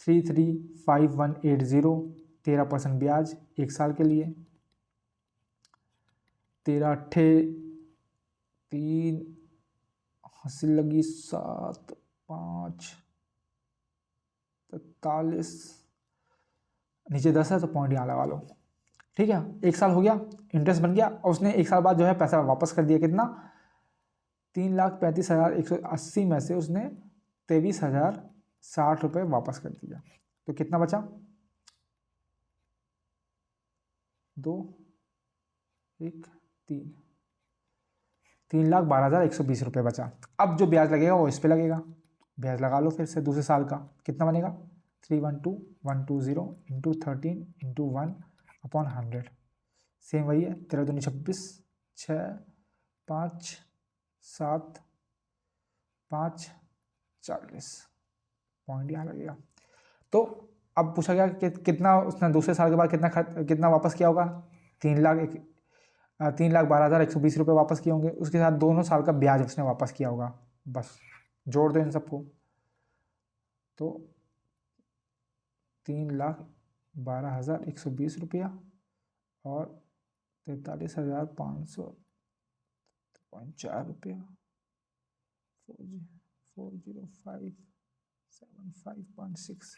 335180, 13% ब्याज एक साल के लिए, 13 अट्ठे 3, हंसी लगी 7 5 43, नीचे 10 है तो पॉइंट यहाँ लगा लो। ठीक है, एक साल हो गया, इंटरेस्ट बन गया, और उसने एक साल बाद जो है पैसा वापस कर दिया। कितना? 3,35,180 में से उसने 23,060 रुपये वापस कर दिया। तो कितना बचा? 2 1 3 3,12,120 रुपये बचा। अब जो ब्याज लगेगा वो इस पे लगेगा, ब्याज लगा लो फिर से दूसरे साल का। कितना बनेगा? 312,120 इंटू 13 इंटू 1/100, सेम वही है, 13 दूनी 26, 6 5 7 5 40, पॉइंट यहाँ लगेगा। तो अब पूछा गया कि कितना उसने दूसरे साल के बाद कितना वापस किया होगा? 3,12,120 रुपये वापस किए होंगे, उसके साथ दोनों साल का ब्याज उसने वापस किया होगा। बस जोड़ दो इन सबको, तो 3,12,120 रुपया और 43,504 रुपया, 40575.6,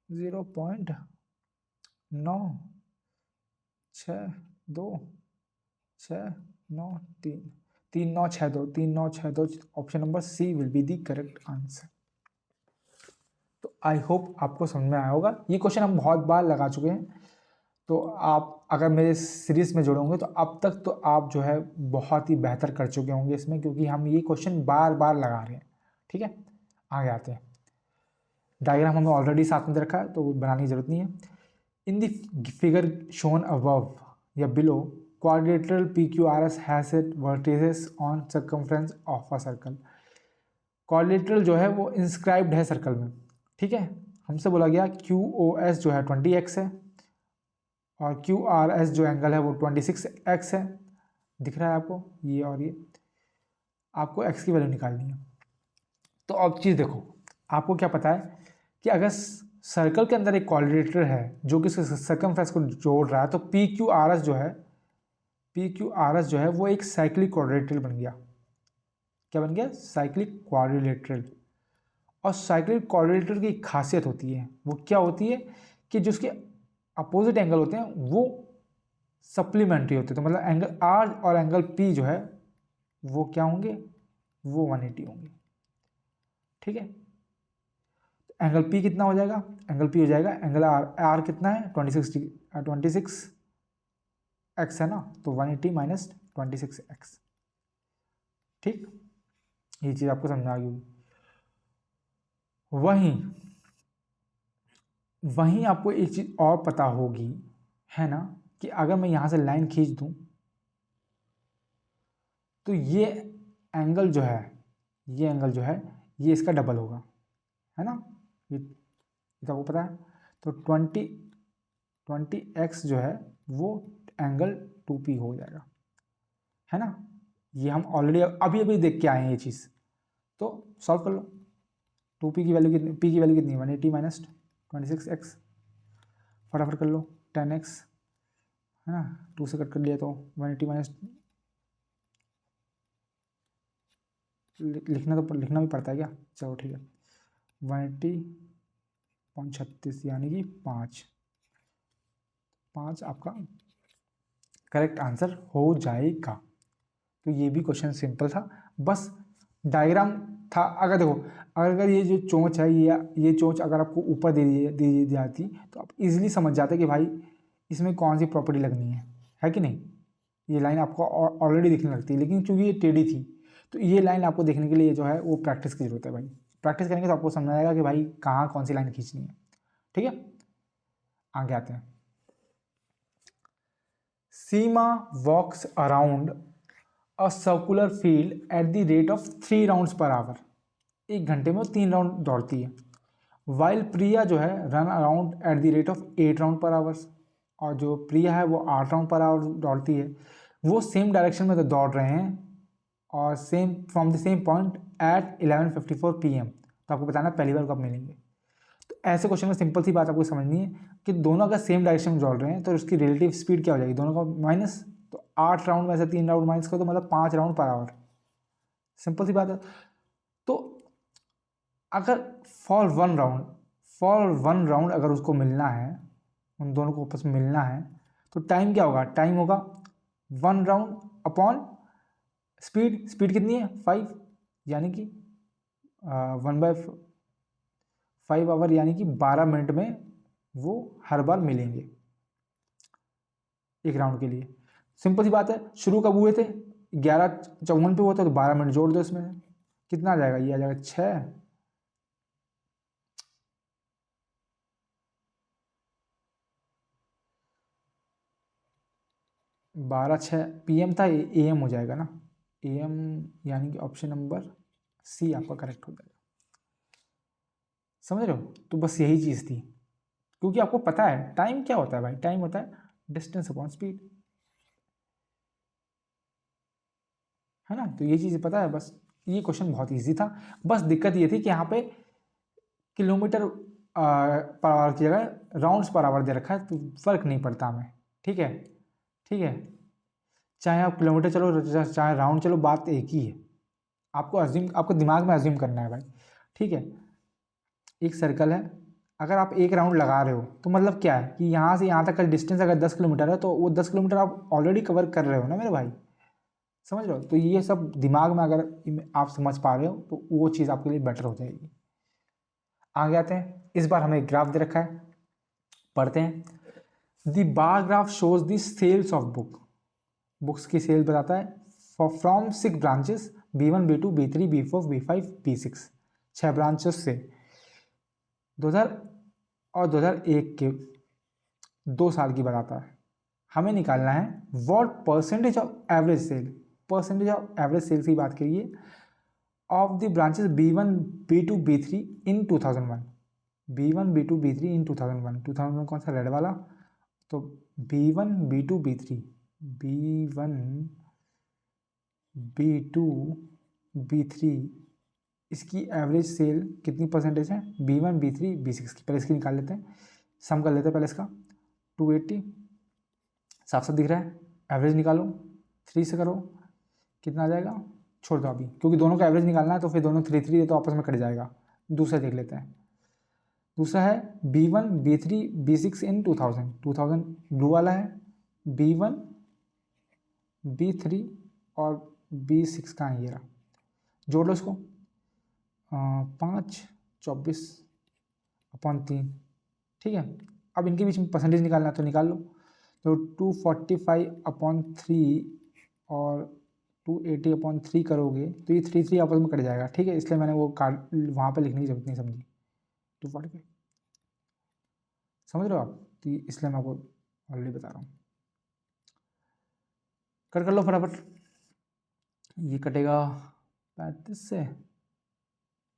0.9623, 3962, option number C will be the correct answer. तो आई होप आपको समझ में आया होगा। ये क्वेश्चन हम बहुत बार लगा चुके हैं, तो आप अगर मेरे सीरीज में जुड़े होंगे तो अब तक तो आप जो है बहुत ही बेहतर कर चुके होंगे इसमें, क्योंकि हम ये क्वेश्चन बार बार लगा रहे हैं। ठीक है, आगे आते हैं। डायग्राम हमने ऑलरेडी साथ में दे रखा है तो बनाने की जरूरत नहीं है। In the figure shown above या below, quadrilateral PQRS has it vertices on circumference of a circle. Quadrilateral जो है वो इंस्क्राइब्ड है सर्कल में। ठीक है, हमसे बोला गया QOS जो है 20x है, और QRS जो एंगल है वो 26x है। दिख रहा है आपको ये, और ये आपको x की वैल्यू निकालनी है। तो अब चीज़ देखो, आपको क्या पता है कि अगर सर्कल के अंदर एक क्वाड्रिलेटरल है जो कि सर्कमफ्रेंस को जोड़ रहा है, तो PQRS जो है वो एक साइक्लिक क्वाड्रिलेटरल बन गया। क्या बन गया? Cyclic quadrilateral. और साइक्लिक क्वाड्रिलेटरल की खासियत होती है, वो क्या होती है कि जो उसके अपोजिट एंगल होते हैं वो सप्लीमेंट्री होते हैं। तो मतलब एंगल R और एंगल P जो है वो क्या होंगे? वो 180 होंगे। ठीक है, एंगल P कितना हो जाएगा? एंगल P हो जाएगा, एंगल R कितना है? 26x है ना, तो 180 माइनस 26x। ठीक, ये चीज़ आपको समझ आ गई। वहीं आपको एक चीज़ और पता होगी, है ना, कि अगर मैं यहाँ से लाइन खींच दूँ तो ये एंगल जो है ये इसका डबल होगा, है ना, ये तो आपको पता है। तो 20x जो है वो एंगल 2P हो जाएगा, है ना। ये हम ऑलरेडी अभी देख के आए हैं ये चीज़, तो सॉल्व कर लो। 2P की वैल्यू कितनी? P की वैल्यू कितनी? 180 माइनस 26x, फटाफट कर लो। 10x है ना, 2 से कट कर लिया तो 180 माइनस, लिखना भी पड़ता है क्या? चलो ठीक है, 180.36 यानी कि 5 आपका करेक्ट आंसर हो जाएगा। तो ये भी क्वेश्चन सिंपल था, बस डायग्राम था। अगर देखो, अगर ये जो चोंच है ये चोंच अगर आपको ऊपर दे दी जाती तो आप इजीली समझ जाते कि भाई इसमें कौन सी प्रॉपर्टी लगनी है है कि नहीं। ये लाइन आपको ऑलरेडी दिखने लगती है, लेकिन चूंकि ये टेढ़ी थी तो ये लाइन आपको देखने के लिए जो है वो प्रैक्टिस की जरूरत है भाई। प्रैक्टिस करेंगे तो आपको समझ आएगा कि भाई कहाँ कौन सी लाइन खींचनी है। ठीक है, आगे आते हैं। Seema walks around a circular field at the rate of 3 rounds per hour. 1 घंटे में वो 3 राउंड दौड़ती है। वाइल प्रिया जो है run around eight the rate of 8 round पर आवर्स। और जो प्रिया है वो 8 राउंड पर आवर दौड़ती है। वो सेम डायरेक्शन में तो दौड़ रहे हैं और same from the same point at 11:54 PM। तो आपको बताना पहली बार कब मिलेंगे। तो ऐसे क्वेश्चन में सिंपल सी बात आपको समझनी है कि दोनों अगर सेम डायरेक्शन में दौड़ रहे हैं तो उसकी रिलेटिव स्पीड क्या हो जाएगी, दोनों का माइनस। तो 8 राउंड में से 3 राउंड माइनस करो तो मतलब 5 राउंड पर आवर। सिंपल सी बात है। तो अगर फॉर वन राउंड अगर उसको मिलना है, उन दोनों को आपस में मिलना है, तो टाइम क्या होगा, टाइम होगा 1 राउंड अपॉन स्पीड कितनी है 5, यानी कि 1/5 आवर, यानी कि 12 मिनट में वो हर बार मिलेंगे एक राउंड के लिए। सिंपल सी बात है। शुरू कब हुए थे, 11:54 पे हुआ था, तो 12 मिनट जोड़ दो इसमें, कितना आ जाएगा, ये आ जाएगा 6। 12:06 PM था, AM हो जाएगा ना, AM, यानी कि ऑप्शन नंबर सी आपका करेक्ट हो जाएगा। समझ रहे हो। तो बस यही चीज़ थी, क्योंकि आपको पता है टाइम क्या होता है भाई, टाइम होता है डिस्टेंस अपॉन स्पीड, है ना। तो ये चीज़ पता है बस। ये क्वेश्चन बहुत इजी था। बस दिक्कत ये थी कि यहाँ पे किलोमीटर पर आवर की जगह राउंड्स पर आवर दे रखा है, तो फर्क नहीं पड़ता हमें। ठीक है, ठीक है, चाहे आप किलोमीटर चलो चाहे राउंड चलो, बात एक ही है। आपको दिमाग में अज्यूम करना है भाई। ठीक है, एक सर्कल है, अगर आप एक राउंड लगा रहे हो तो मतलब क्या है कि यहाँ से यहाँ तक का डिस्टेंस अगर 10 किलोमीटर है तो वो 10 किलोमीटर आप ऑलरेडी कवर कर रहे हो ना मेरे भाई। समझ रहे हो। तो ये सब दिमाग में अगर आप समझ पा रहे हो तो वो चीज़ आपके लिए बेटर हो जाएगी। आगे आते हैं। इस बार हमें ग्राफ दे रखा है, पढ़ते हैं। The bar graph shows the sales of books की सेल बताता है from 6 branches B1 B2 B3 B4 B5 B6, 6 branches से 2000 और 2001 के 2 साल की बताता है। हमें निकालना है what percentage of average sale, percentage of average sales की बात करिए of the branches B1 B2 B3 in 2001। B1 B2 B3 in 2001, 2001 कौन सा, रेड वाला। तो B1 B2 B3, B1 B2 B3 इसकी एवरेज सेल कितनी परसेंटेज है, B1 B3 B6 की। पहले इसकी निकाल लेते हैं, सम कर लेते हैं पहले इसका। 280 साफ साफ दिख रहा है। एवरेज निकालो, 3 से करो, कितना आ जाएगा, छोड़ दो अभी, क्योंकि दोनों का एवरेज निकालना है तो फिर दोनों 3 तो आपस में कट जाएगा। दूसरा देख लेते हैं। दूसरा है B1 B3 B6 इन 2000 ब्लू वाला है, B1 B3 और B6 का है, ये रहा। जोड़ लो इसको, 5 24/3। ठीक है, अब इनके बीच में परसेंटेज निकालना है तो निकाल लो। तो 245/3 और 280/3 करोगे तो ये 3 आपस में कट जाएगा। ठीक है, इसलिए मैंने वो कार्ड वहाँ पे लिखने की जरूरत नहीं समझी। 245 समझ रहे हो आप, तो इसलिए मैं आपको ऑलरेडी बता रहा हूँ। कर लो फटाफट। ये कटेगा 35 से,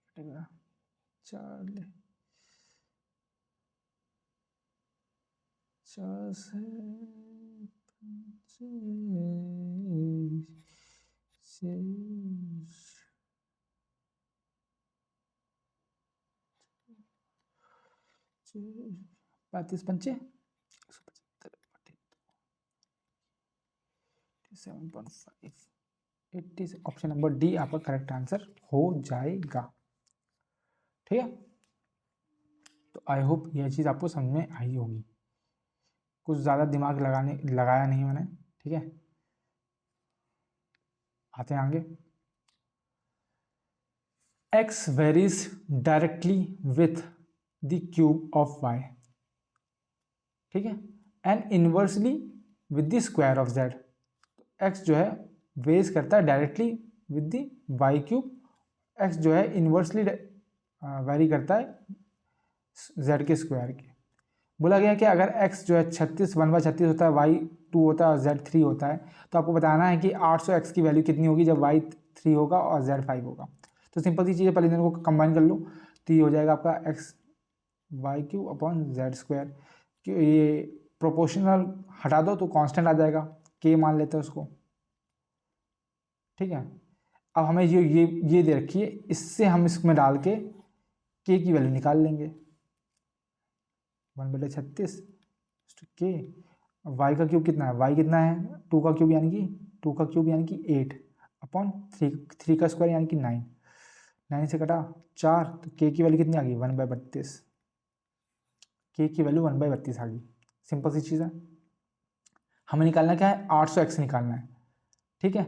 कटेगा 4 से 35 7.5 80। ऑप्शन नंबर डी आपका करेक्ट आंसर हो जाएगा। ठीक है, तो आई होप यह चीज़ आपको समझ में आई होगी। कुछ ज़्यादा दिमाग लगाया नहीं मैंने। ठीक है, आते हैं आगे। x varies directly with the cube of y। ठीक है, and inversely with the square of z. X जो है वेज करता है directly with the y cube, x जो है इन्वर्सली वेरी करता है जेड के स्क्वायर के। बोला गया कि अगर x जो है 36 1/36 होता है, y 2 होता है और z 3 होता है, तो आपको बताना है कि 800 x की वैल्यू कितनी होगी जब y 3 होगा और z 5 होगा। तो सिंपल सी चीज़ है, पहले इन दोनों को कंबाइन कर लो तो ये हो जाएगा आपका x y cube upon z square. ये प्रोपोर्शनल हटा दो तो कांस्टेंट आ जाएगा, k मान लेते हैं उसको। ठीक है, अब हमें ये दे रखी है, इससे हम इसमें डाल के k की वैल्यू निकाल लेंगे। 1/36 के वाई का क्यूब कितना है, वाई कितना है 2 का क्यूब यानी कि 2 का क्यूब यानी कि 8 अपॉन 3 का स्क्वायर यानी कि 9, 9 से कटा 4, तो के की वैल्यू कितनी आ गई 1/32, के की वैल्यू 1/32 आ गई। सिंपल सी चीज़ है। हमें निकालना क्या है, 800 एक्स निकालना है। ठीक है,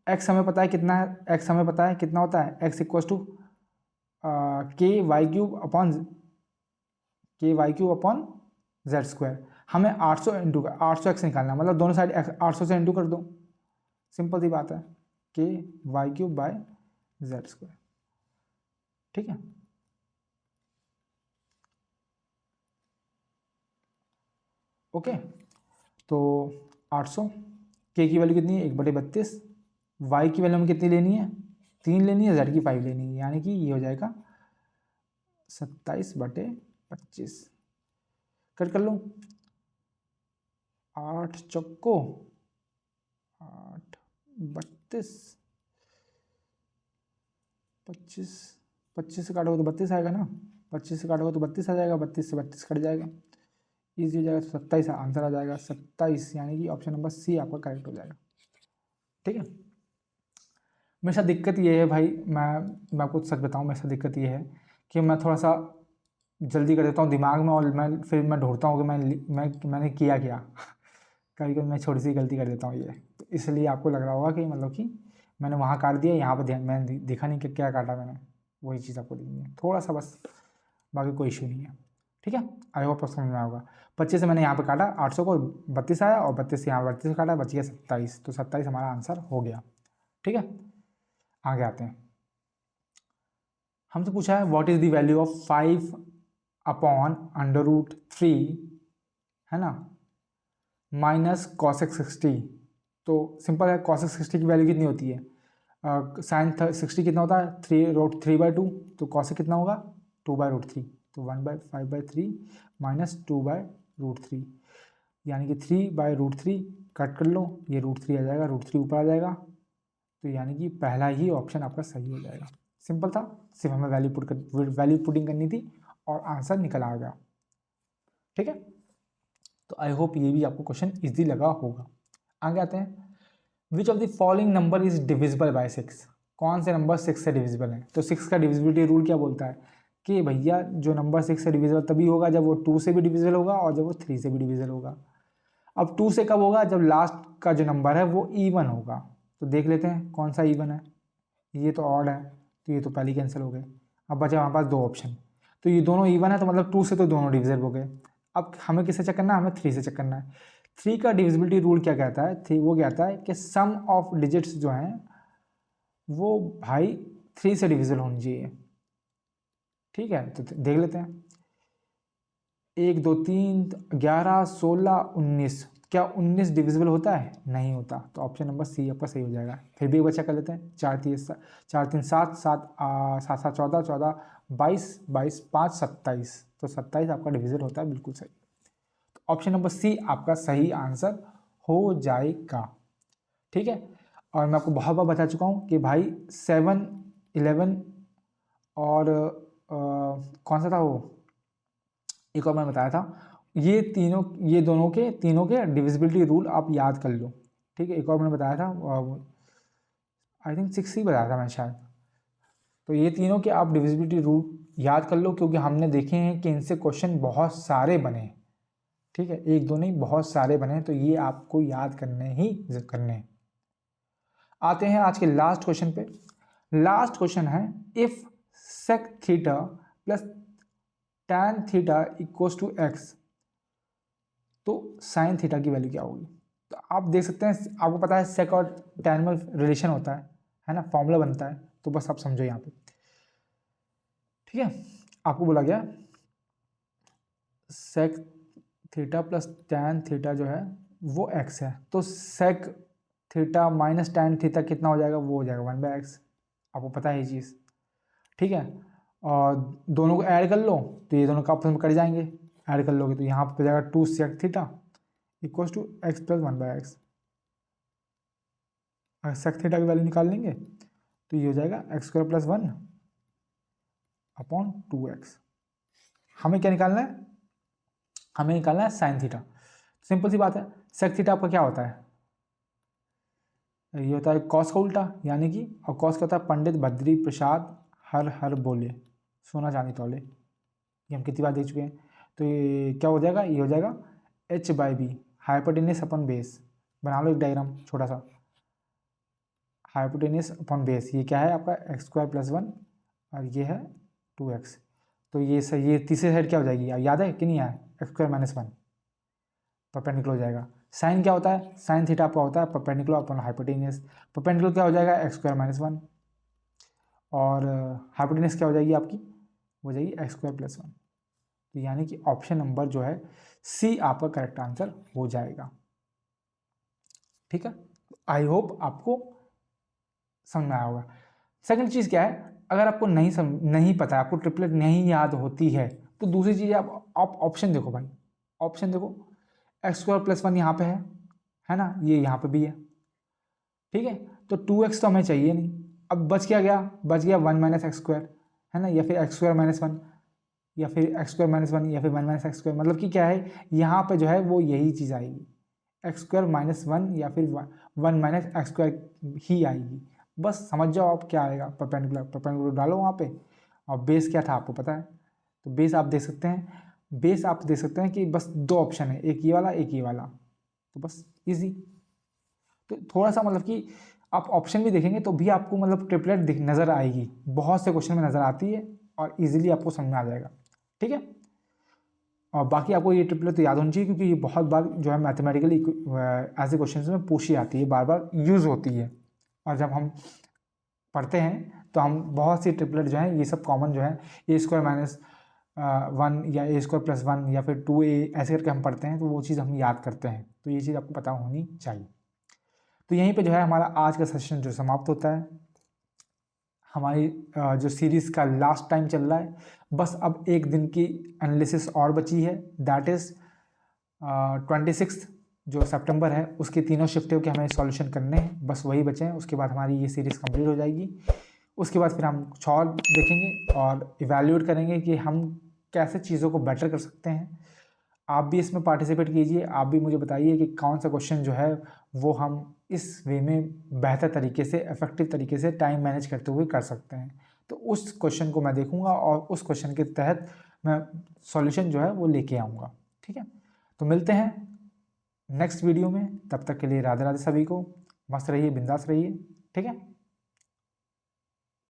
एक्स हमें पता है कितना है, एक्स हमें पता है कितना होता है, x equal to k y cube upon z square. हमें 800 इंटू 800 एक्स निकालना है, मतलब दोनों साइड 800 से इंटू कर दो, सिंपल सी बात है, k y cube by z square. ठीक है, ओके। तो 800, के की वैल्यू कितनी है 1/32, वाई की वैल्यू हमें कितनी लेनी है 3 लेनी है, जेड की 5 लेनी है, यानी कि ये हो जाएगा 27/25। कट कर लो, 8 चौको 8 32, 25, 25 से काटोगे तो 32 आएगा ना, 25 से काटोगे तो 32 आ जाएगा, 32 से 32 कट जाएगा, इजी हो जाएगा, तो 27 आंसर आ जाएगा 27, यानी कि ऑप्शन नंबर सी आपका करेक्ट हो जाएगा। ठीक है, मेरे साथ दिक्कत ये है भाई, मैं आपको सच बताऊं, मेरे साथ दिक्कत ये है कि मैं थोड़ा सा जल्दी कर देता हूँ दिमाग में, और फिर मैं ढूंढता हूँ कि मैंने किया क्या कभी कभी मैं छोटी सी गलती कर देता हूँ ये, तो इसलिए आपको लग रहा होगा कि मतलब कि मैंने वहाँ काट दिया, यहाँ पर ध्यान मैंने दिखा नहीं कि क्या काटा मैंने, वही चीज़ आपको दिखनी है थोड़ा सा बस, बाकी कोई इशू नहीं है। ठीक है, आई होप समझ में आएगा। 25 से मैंने यहाँ पे काटा 800 को 32 आया, और 32 से यहाँ 32 से काटा, बच गया 27, तो 27 हमारा आंसर हो गया। ठीक है, आगे आते हैं। हमसे पूछा है what is the value of 5 upon √3, है ना, माइनस कॉसेक 60। तो सिंपल है, कॉसेक 60 की वैल्यू कितनी होती है, साइन 60 कितना होता है 3√3/2, तो कॉसेक कितना होगा 2/√3, तो 1/5/3 माइनस 2/√3, यानी कि 3/√3 कट कर लो, ये √3 आ जाएगा, √3 ऊपर आ जाएगा, तो यानी कि पहला ही ऑप्शन आपका सही हो जाएगा। सिंपल था, सिर्फ हमें वैल्यू पुटिंग करनी थी और आंसर निकल आ गया। ठीक है, तो आई होप ये भी आपको क्वेश्चन इजी लगा होगा। आगे आते हैं, which of the following number is divisible by 6, कौन से नंबर 6 से डिविजिबल है। तो 6 का डिविजिबिलिटी रूल क्या बोलता है कि भैया जो नंबर 6 से डिविजिबल तभी होगा जब वो 2 से भी डिविजिबल होगा और जब वो 3 से भी डिविजिबल होगा। अब 2 से कब होगा, जब लास्ट का जो नंबर है वो इवन होगा। तो देख लेते हैं कौन सा इवन है, ये तो ऑड है, तो ये तो पहले कैंसिल हो गए। अब बचे हमारे पास 2 ऑप्शन, तो ये दोनों इवन है, तो मतलब 2 से तो दोनों डिविजिबल हो गए। अब हमें किससे चेक करना है, हमें 3 से चेक करना है। 3 का डिविजिबिलिटी रूल क्या कहता है, वो कहता है कि सम ऑफ डिजिट्स जो हैं वो भाई 3 से डिविजिबल होनी चाहिए। ठीक है, तो देख लेते हैं, 1 2 3 11 16 19, क्या 19 डिविजिबल होता है, नहीं होता, तो ऑप्शन नंबर सी आपका सही हो जाएगा। फिर भी एक बच्चा कर लेते हैं, 4 3 7 7 7 7 14 14 22 22 5 27, तो 27 आपका डिविजिबल होता है, बिल्कुल सही। तो ऑप्शन नंबर सी आपका सही आंसर हो जाएगा। ठीक है, और मैं आपको बहुत बार बता चुका हूँ कि भाई 7 11 और कौन सा था वो, एक और मैंने बताया था, ये तीनों के डिविजिबिलिटी रूल आप याद कर लो। ठीक है, एक और मैंने बताया था, आई थिंक 6 ही बताया था मैं शायद, तो ये तीनों के आप डिविजिबिलिटी रूल याद कर लो, क्योंकि हमने देखे हैं कि इनसे क्वेश्चन बहुत सारे बने। ठीक है, एक दो नहीं, बहुत सारे बने, तो ये आपको याद करने हैं। आते हैं आज के लास्ट क्वेश्चन पे। लास्ट क्वेश्चन है, if sec theta plus tan theta equals to x, तो साइन थीटा की वैल्यू क्या होगी। तो आप देख सकते हैं, आपको पता है सेक और tan में रिलेशन होता है ना, फॉर्मूला बनता है, तो बस आप समझो यहाँ पे, ठीक है। आपको बोला गया sec theta plus tan theta जो है वो x है, तो sec theta minus tan theta कितना हो जाएगा, वो हो जाएगा 1/x। आपको पता है ये चीज़, ठीक है। और दोनों को ऐड कर लो तो ये दोनों का आपस में कट जाएंगे, ऐड कर लोगे तो यहाँ पे जाएगा 2 sec theta equals to x plus 1/x। अगर सेक थीटा की वैल्यू निकाल लेंगे तो ये हो जाएगा x² प्लस 1/2x। हमें क्या निकालना है, हमें निकालना है साइन थीटा। सिंपल सी बात है, सेक थीटा आपका क्या होता है, ये होता है कॉस का उल्टा, यानी कि, और कॉस क्या होता है, पंडित बद्री प्रसाद हर हर बोले सोना चांदी तौले, ये हम कितनी बार देख चुके हैं। तो ये क्या हो जाएगा, ये हो जाएगा h/b हाइपोटेनियस अपन बेस। बना लो एक डायग्राम छोटा सा, हाइपोटेनियस अपन बेस, ये क्या है आपका x² प्लस 1 और ये है 2x। तो ये सही, ये तीसरी साइड क्या हो जाएगी, याद है कि नहीं है, x² माइनस 1 परपेंडिकुलर हो जाएगा। साइन क्या होता है, साइन थीटा आपका होता है परपेंडिकुलर अपॉन हाइपोटेनियस। परपेंडिकुलर क्या हो जाएगा, x² माइनस 1, और हाइपोटेनियस क्या हो जाएगी आपकी, हो जाएगी x² प्लस 1। तो यानी कि ऑप्शन नंबर जो है सी आपका करेक्ट आंसर हो जाएगा, ठीक है। आई होप आपको समझ में आया होगा। सेकंड चीज़ क्या है, अगर आपको नहीं पता है, आपको ट्रिपलेट नहीं याद होती है, तो दूसरी चीज़ आप ऑप्शन देखो भाई, ऑप्शन देखो, x² प्लस 1 यहाँ पे है ना, ये यहाँ पे भी है, ठीक है। तो 2x तो हमें चाहिए नहीं, अब बच क्या गया, बच गया 1 माइनस x², है ना, या फिर x² माइनस 1, या फिर x² माइनस 1, या फिर 1 माइनस x², मतलब कि क्या है, यहाँ पे जो है वो यही चीज़ आएगी, x² माइनस 1 या फिर 1 माइनस x² ही आएगी। बस समझ जाओ आप क्या आएगा, परपेंडिकुलर डालो वहाँ पे। और बेस क्या था आपको पता है, तो बेस आप देख सकते हैं, बेस आप देख सकते हैं कि बस दो ऑप्शन है, एक ये वाला एक ये वाला, तो बस इजी। तो थोड़ा सा मतलब कि आप ऑप्शन भी देखेंगे तो भी आपको मतलब ट्रिपलेट नज़र आएगी, बहुत से क्वेश्चन में नज़र आती है और इजीली आपको समझ में आ जाएगा, ठीक है। और बाकी आपको ये ट्रिपलेट तो याद होनी चाहिए, क्योंकि ये बहुत बार जो है मैथमेटिकली ऐसे क्वेश्चन में पूछी जाती है, बार बार यूज़ होती है। और जब हम पढ़ते हैं तो हम बहुत सी ट्रिपलेट जो है ये सब कॉमन जो है, a² माइनस 1 या a² प्लस 1 या फिर 2a ऐसे करके हम पढ़ते हैं, तो वो चीज़ हम याद करते हैं, तो ये चीज़ आपको पता होनी चाहिए। तो यहीं पे जो है हमारा आज का सेशन जो समाप्त होता है, हमारी जो सीरीज़ का लास्ट टाइम चल रहा है, बस अब एक दिन की एनालिसिस और बची है, दैट इज़ 26 जो सितंबर है उसके तीनों शिफ्टों के हमें सॉल्यूशन करने हैं, बस वही बचे हैं। उसके बाद हमारी ये सीरीज़ कंप्लीट हो जाएगी। उसके बाद फिर हम कुछ और देखेंगे और इवैल्यूएट करेंगे कि हम कैसे चीज़ों को बेटर कर सकते हैं। आप भी इसमें पार्टिसिपेट कीजिए, आप भी मुझे बताइए कि कौन सा क्वेश्चन जो है वो हम इस वे में बेहतर तरीके से, इफेक्टिव तरीके से टाइम मैनेज करते हुए कर सकते हैं। तो उस क्वेश्चन को मैं देखूंगा और उस क्वेश्चन के तहत मैं सॉल्यूशन जो है वो लेके आऊँगा, ठीक है। तो मिलते हैं नेक्स्ट वीडियो में, तब तक के लिए राधे राधे सभी को, मस्त रहिए, बिंदास रहिए, ठीक है।